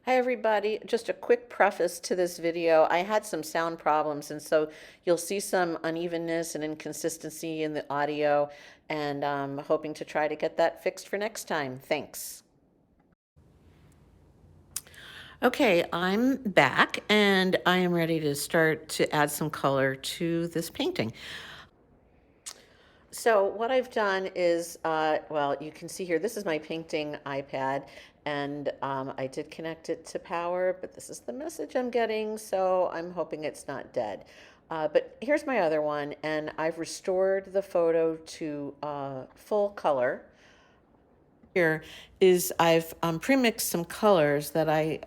Hi everybody, just a quick preface to this video. I had some sound problems and so you'll see some unevenness and inconsistency in the audio, and I'm hoping to try to get that fixed for next time. Thanks. Okay, I'm back and I am ready to start to add some color to this painting. So what I've done is, well, you can see here, this is my painting iPad, and I did connect it to power, but this is the message I'm getting, so I'm hoping it's not dead. But here's my other one, and I've restored the photo to full color. Here is I've premixed some colors that I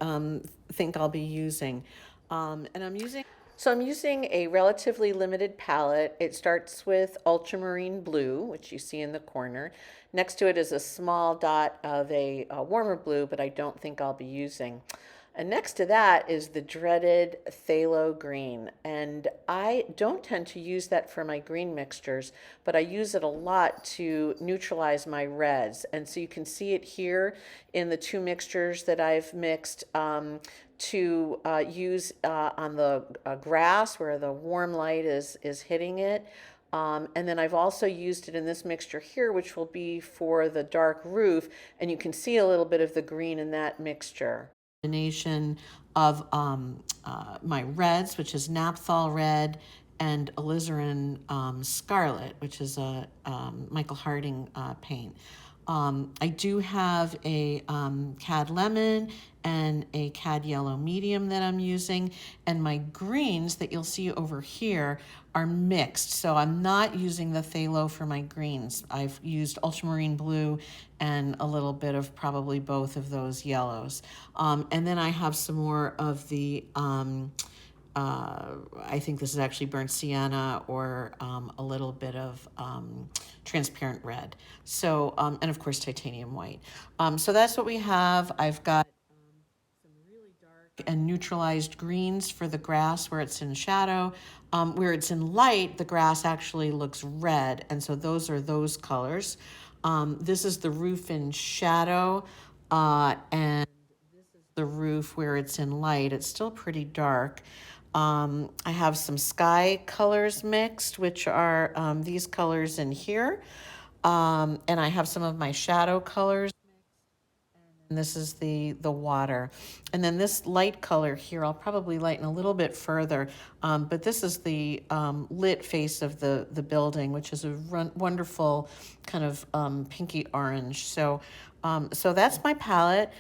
think I'll be using. And I'm using a relatively limited palette. It starts with ultramarine blue, which you see in the corner. Next to it is a small dot of a warmer blue, but I don't think I'll be using. And next to that is the dreaded phthalo green. And I don't tend to use that for my green mixtures, but I use it a lot to neutralize my reds. And so you can see it here in the two mixtures that I've mixed to use on the grass where the warm light is hitting it. And then I've also used it in this mixture here, which will be for the dark roof. And you can see a little bit of the green in that mixture. Combination of my reds, which is naphthol red, and alizarin scarlet, which is a Michael Harding paint. I do have a cad lemon and a cad yellow medium that I'm using, and my greens that you'll see over here are mixed. So I'm not using the phthalo for my greens. I've used ultramarine blue and a little bit of probably both of those yellows. And then I have some more of the I think this is actually burnt sienna or a little bit of transparent red. So, and of course, titanium white. So that's what we have. I've got some really dark and neutralized greens for the grass where it's in shadow. Where it's in light, the grass actually looks red. And so those are those colors. This is the roof in shadow. And this is the roof where it's in light. It's still pretty dark. I have some sky colors mixed, which are these colors in here. And I have some of my shadow colors. And this is the water. And then this light color here, I'll probably lighten a little bit further. But this is the lit face of the building, which is a wonderful kind of pinky orange. So, so that's my palette.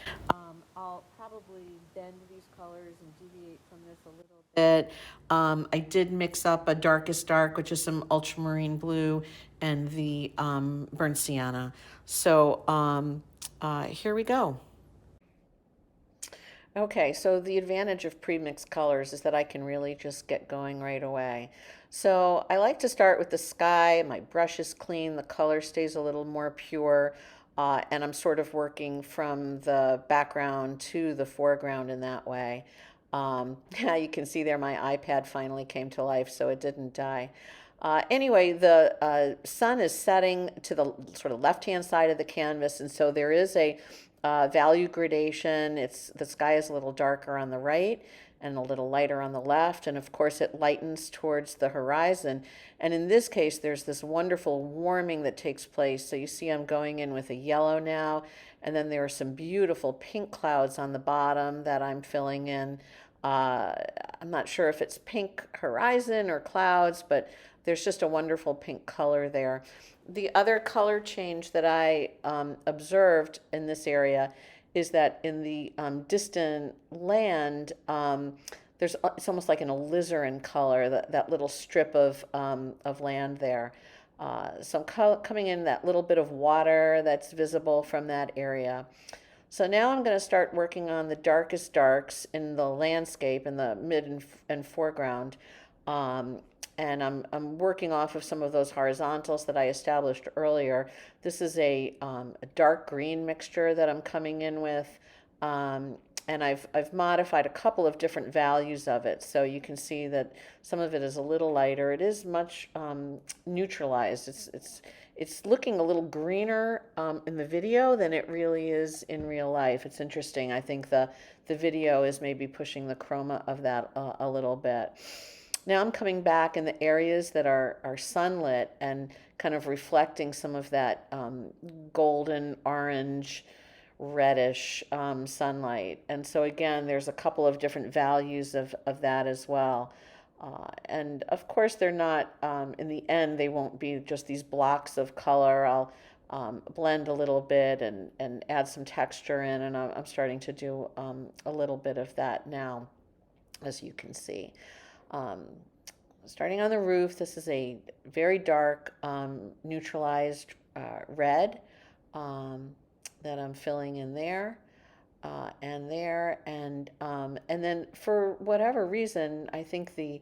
I'll probably bend these colors and deviate from this a little bit. I did mix up a darkest dark, which is some ultramarine blue, and the burnt sienna. So here we go. Okay, so the advantage of pre-mixed colors is that I can really just get going right away. So I like to start with the sky. My brush is clean, the color stays a little more pure, and I'm sort of working from the background to the foreground in that way. Yeah, you can see there my iPad finally came to life, so it didn't die. Anyway, the sun is setting to the sort of left-hand side of the canvas, and so there is a value gradation. The sky is a little darker on the right and a little lighter on the left, and of course it lightens towards the horizon. And in this case, there's this wonderful warming that takes place. So you see I'm going in with a yellow now, and then there are some beautiful pink clouds on the bottom that I'm filling in. I'm not sure if it's pink horizon or clouds, but there's just a wonderful pink color there. The other color change that I observed in this area is that in the distant land, it's almost like an alizarin color, that little strip of land there. So I'm coming in that little bit of water that's visible from that area. So now I'm going to start working on the darkest darks in the landscape in the mid and foreground. And I'm working off of some of those horizontals that I established earlier. This is a dark green mixture that I'm coming in with. And I've modified a couple of different values of it. So you can see that some of it is a little lighter. It is much neutralized. it's looking a little greener in the video than it really is in real life. It's interesting. I think the video is maybe pushing the chroma of that a little bit. Now I'm coming back in the areas that are sunlit and kind of reflecting some of that golden orange reddish sunlight. And so again, there's a couple of different values of that as well. And of course, they're not, in the end, they won't be just these blocks of color. I'll blend a little bit and add some texture in, and I'm starting to do a little bit of that now, as you can see. Um, Starting on the roof, this is a very dark neutralized red um, that I'm filling in there and then for whatever reason, I think the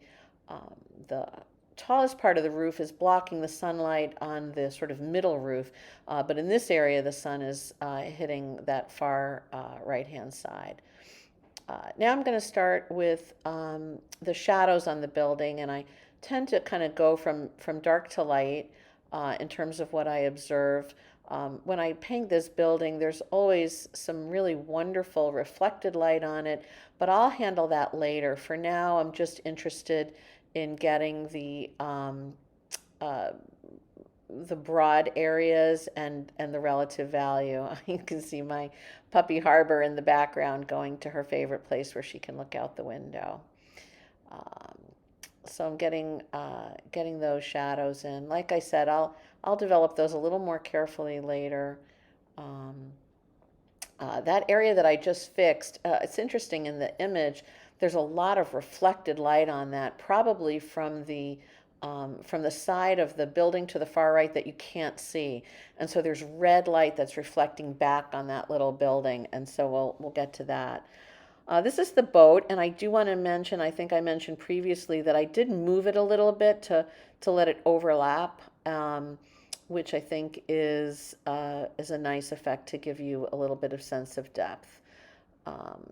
tallest part of the roof is blocking the sunlight on the sort of middle roof, but in this area, the sun is hitting that far right-hand side. Now I'm going to start with the shadows on the building, and I tend to kind of go from dark to light in terms of what I observe. When I paint this building, there's always some really wonderful reflected light on it, but I'll handle that later. For now, I'm just interested in getting uh, the broad areas and the relative value. You can see my puppy Harbor in the background going to her favorite place where she can look out the window. Um, so I'm getting those shadows in. Like I said, I'll develop those a little more carefully later. Um, that area that I just fixed, it's interesting in the image. There's a lot of reflected light on that, probably from the side of the building to the far right that you can't see. And so there's red light that's reflecting back on that little building. And so we'll get to that. This is the boat, and I do want to mention, I think I mentioned previously that I did move it a little bit to let it overlap, which I think is a nice effect to give you a little bit of sense of depth. Um,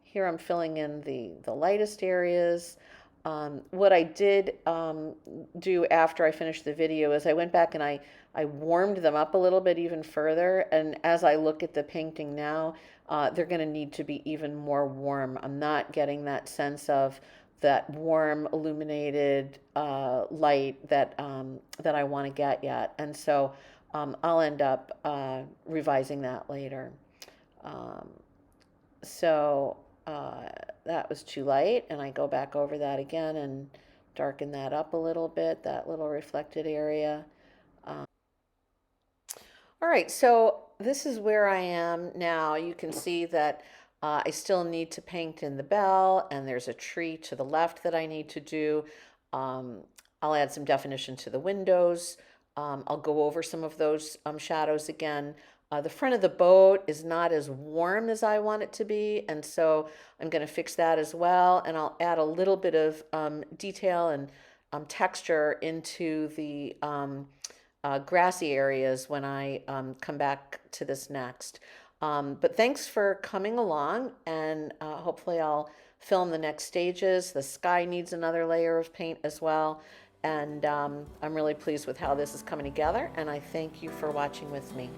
Here I'm filling in the lightest areas. What I did do after I finished the video is I went back and I warmed them up a little bit even further. And as I look at the painting now, they're going to need to be even more warm. I'm not getting that sense of that warm illuminated light that I want to get yet. And so I'll end up revising that later. Um, so that was too light, and I go back over that again and darken that up a little bit, that little reflected area. All right, so this is where I am now. You can see that I still need to paint in the bell, and there's a tree to the left that I need to do. Um, I'll add some definition to the windows. I'll go over some of those shadows again. The front of the boat is not as warm as I want it to be, and so I'm going to fix that as well. And I'll add a little bit of detail and texture into the grassy areas when I come back to this next. But thanks for coming along, and hopefully I'll film the next stages. The sky needs another layer of paint as well, and I'm really pleased with how this is coming together, and I thank you for watching with me.